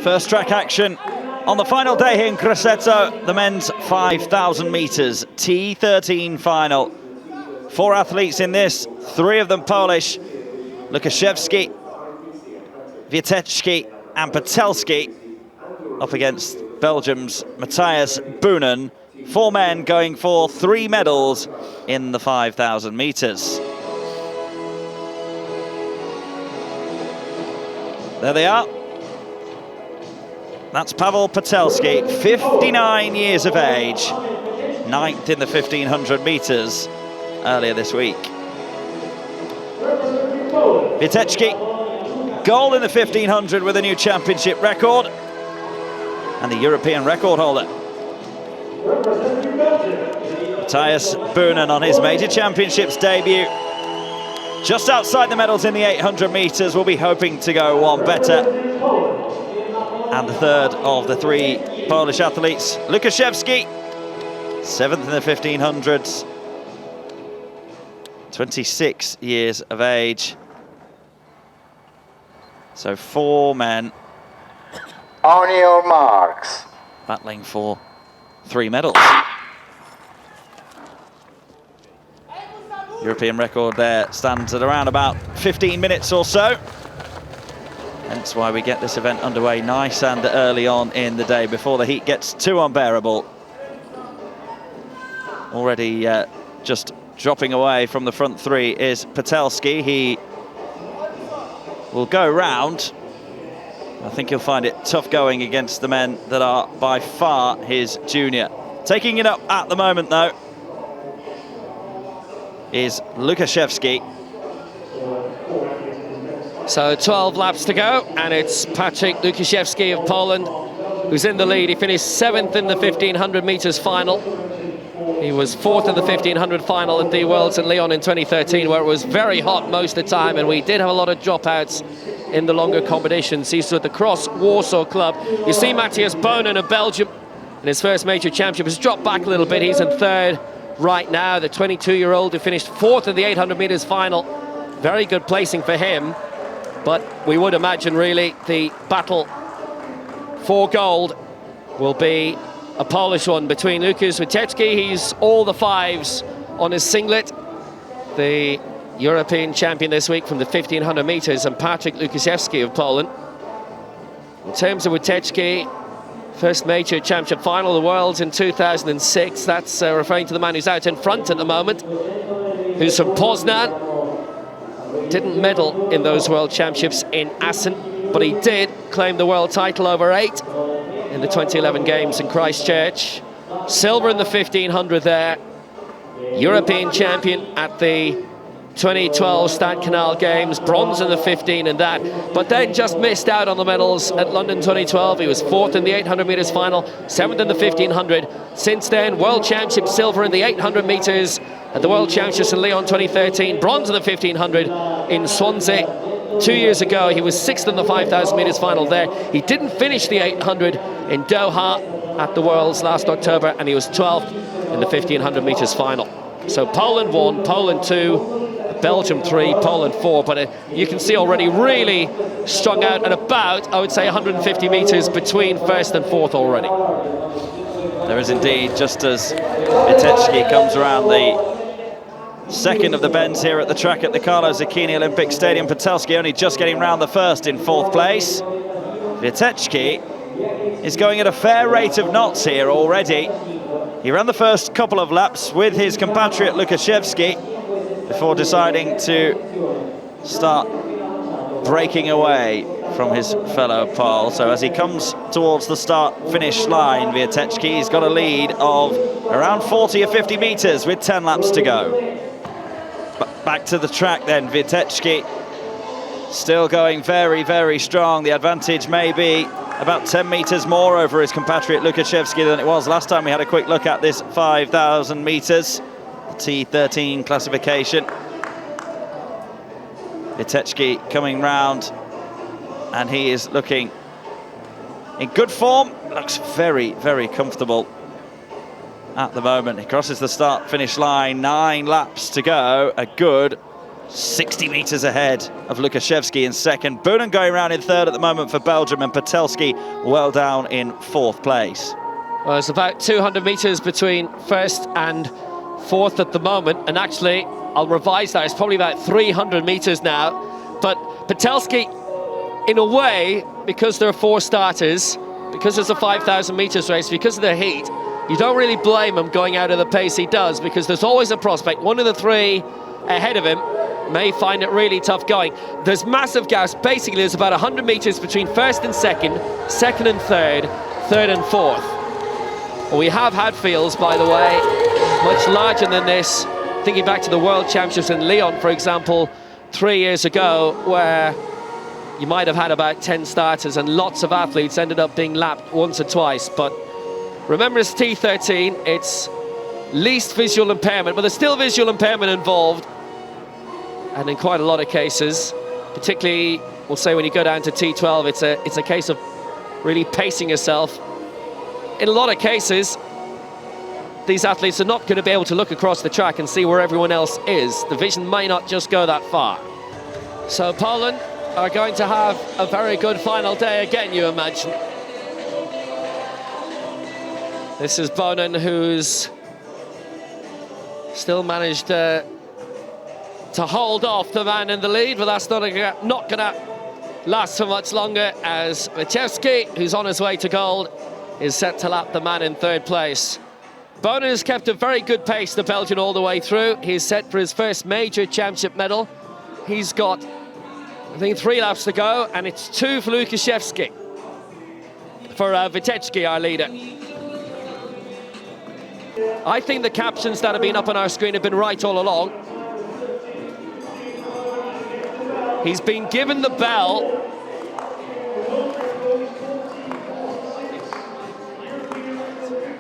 First track action on the final day here in Grosseto, the men's 5,000 meters T13 final. 4 athletes in this, 3 of them Polish: LUKASZEKSKI, WIETECKI and Patelski, up against Belgium's Matthias, BOONEN. 4 men going for 3 medals in the 5,000 meters. There they are. That's Pavel Patelski, 59 years of age, 9th in the 1,500 meters earlier this week. WIETECKI, gold in the 1,500 with a new championship record, and the European record holder. Matthias BOONEN on his major championships debut. Just outside the medals in the 800 meters, we'll be hoping to go one better. And the third of the 3 Polish athletes, LUKASZEKSKI, 7th in the 1,500s, 26 years of age. So 4 men on your marks, battling for 3 medals. European record there stands at around about 15 minutes or so. Hence why we get this event underway nice and early on in the day before the heat gets too unbearable. Already just dropping away from the front 3 is Patelski. He will go round. I think he'll find it tough going against the men that are by far his junior. Taking it up at the moment though is LUKASZEKSKI. So 12 laps to go, and it's Patryk LUKASZEKSKI of Poland who's in the lead. He finished 7th in the 1,500 meters final. He was 4th in the 1,500 final at the Worlds in Lyon in 2013, where it was very hot most of the time, and we did have a lot of dropouts in the longer competitions. He's with the Cross Warsaw club. You see Matthias BOONEN of Belgium in his first major championship has dropped back a little bit. He's in 3rd right now. The 22-year-old who finished 4th in the 800 meters final. Very good placing for him. But we would imagine, really, the battle for gold will be a Polish one between Lukasz WIETECKI. He's all the 5s on his singlet. The European champion this week from the 1,500 meters, and Patryk LUKASZEKSKI of Poland. In terms of WIETECKI, first major championship final of the Worlds in 2006. That's referring to the man who's out in front at the moment, who's from Poznan. Didn't medal in those World Championships in Assen, but he did claim the world title over 8 in the 2011 Games in Christchurch. Silver in the 1,500 there. European champion at the 2012 Stade Canal Games, bronze in the 15 and that, but then just missed out on the medals at London 2012. He was 4th in the 800 meters final, 7th in the 1,500. Since then, World Championship silver in the 800 meters at the World Championships in Lyon 2013, bronze in the 1,500 in Swansea 2 years ago. He was 6th in the 5,000 meters final there. He didn't finish the 800 in Doha at the Worlds last October, and he was 12th in the 1,500 meters final. So Poland 1, Poland 2, Belgium 3, Poland 4, but you can see already really strung out at about, I would say, 150 meters between 1st and 4th already. There is indeed, just as WIETECKI comes around the 2nd of the bends here at the track at the Carlo Zucchini Olympic Stadium. Patelski only just getting round the 1st in 4th place. WIETECKI is going at a fair rate of knots here already. He ran the first couple of laps with his compatriot LUKASZEKSKI before deciding to start breaking away from his fellow Pole. So as he comes towards the start-finish line, WIETECKI's got a lead of around 40 or 50 meters with 10 laps to go. But back to the track then, WIETECKI still going very, very strong. The advantage may be about 10 meters more over his compatriot LUKASZEKSKI than it was last time we had a quick look at this 5,000 meters, the T13 classification. WIETECKI coming round, and he is looking in good form. Looks very, very comfortable at the moment. He crosses the start-finish line, 9 laps to go. A good 60 metres ahead of Lukaszewski in second. Boonen going around in third at the moment for Belgium, and Patelski well down in fourth place. Well, it's about 200 metres between first and fourth at the moment, and actually, I'll revise that, it's probably about 300 metres now. But Patelski, in a way, because there are 4 starters, because it's a 5,000 metres race, because of the heat, you don't really blame him going out of the pace he does, because there's always a prospect. One of the 3 ahead of him may find it really tough going. There's massive gaps. Basically, there's about 100 metres between first and second, second and third, third and fourth. Well, we have had fields, by the way, much larger than this. Thinking back to the World Championships in Lyon, for example, 3 years ago, where you might have had about 10 starters and lots of athletes ended up being lapped once or twice. But remember, it's T13, it's least visual impairment, but there's still visual impairment involved. And in quite a lot of cases, particularly, we'll say when you go down to T12, it's a case of really pacing yourself. In a lot of cases, these athletes are not going to be able to look across the track and see where everyone else is. The vision may not just go that far. So Poland are going to have a very good final day again, you imagine. This is BOONEN, who's still managed to hold off the man in the lead, but that's not going to last for much longer, as WIETECKI, who's on his way to gold, is set to lap the man in third place. BOONEN has kept a very good pace, the Belgian, all the way through. He's set for his first major championship medal. He's got, I think, 3 laps to go, and it's 2 for Lukaszewski. For WIETECKI, our leader. I think the captions that have been up on our screen have been right all along. He's been given the bell.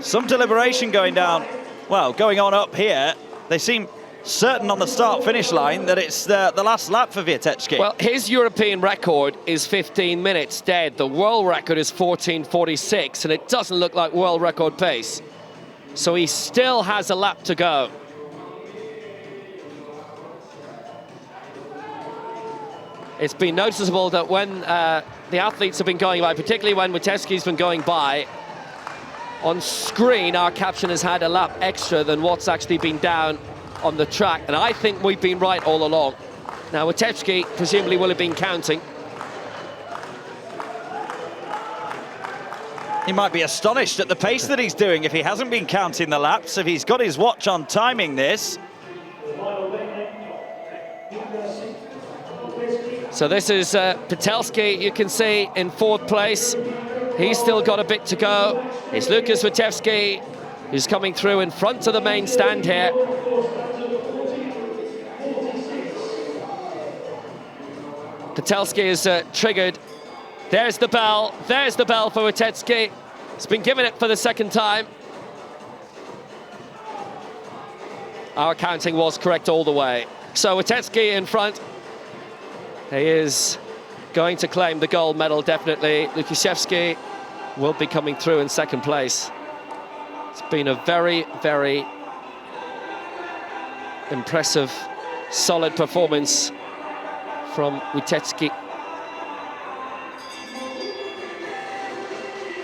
Some deliberation going on up here. They seem certain on the start-finish line that it's the last lap for WIETECKI. Well, his European record is 15 minutes dead. The world record is 14:46, and it doesn't look like world record pace. So he still has a lap to go. It's been noticeable that when the athletes have been going by, particularly when WIETECKI's been going by, on screen our caption has had a lap extra than what's actually been down on the track, and I think we've been right all along. Now WIETECKI presumably will have been counting. He might be astonished at the pace that he's doing if he hasn't been counting the laps, if he's got his watch on timing this. So this is Patelski, you can see, in fourth place. He's still got a bit to go. It's Lukasz WIETECKI who's coming through in front of the main stand here. Patelski is triggered. There's the bell for WIETECKI. He's been given it for the second time. Our counting was correct all the way. So WIETECKI in front. He is going to claim the gold medal, definitely. Lukaszewski will be coming through in second place. It's been a very, very impressive, solid performance from WIETECKI.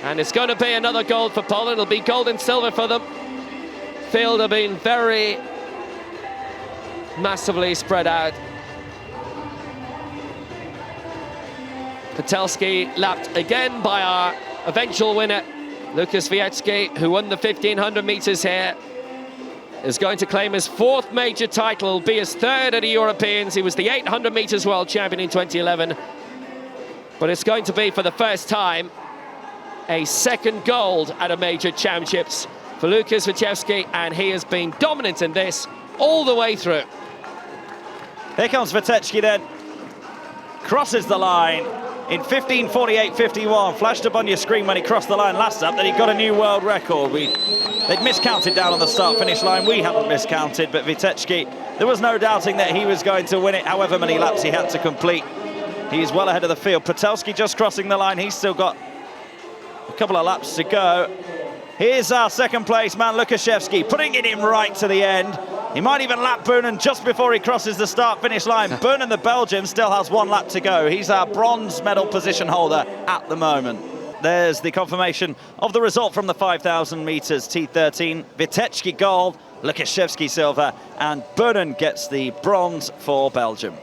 And it's going to be another gold for Poland. It'll be gold and silver for them. Field have been very massively spread out. Patelski lapped again by our eventual winner, Lukasz WIETECKI, who won the 1500 meters here, is going to claim his 4th major title. It'll be his 3rd at the Europeans. He was the 800 meters world champion in 2011, but it's going to be for the first time a 2nd gold at a major championships for Lukasz WIETECKI, and he has been dominant in this all the way through. Here comes WIETECKI then, crosses the line in 15:48.51. Flashed up on your screen when he crossed the line last up that he got a new world record. They'd miscounted down on the start-finish line. We hadn't miscounted, but WIETECKI, there was no doubting that he was going to win it, however many laps he had to complete. He's well ahead of the field. Patelski just crossing the line. He's still got a couple of laps to go. Here's our 2nd place man, Lukaszewski, putting it in right to the end. He might even lap BOONEN just before he crosses the start-finish line. BOONEN, the Belgian, still has 1 lap to go. He's our bronze medal position holder at the moment. There's the confirmation of the result from the 5,000 metres T13. WIETECKI gold, LUKASZEKSKI silver, and BOONEN gets the bronze for Belgium.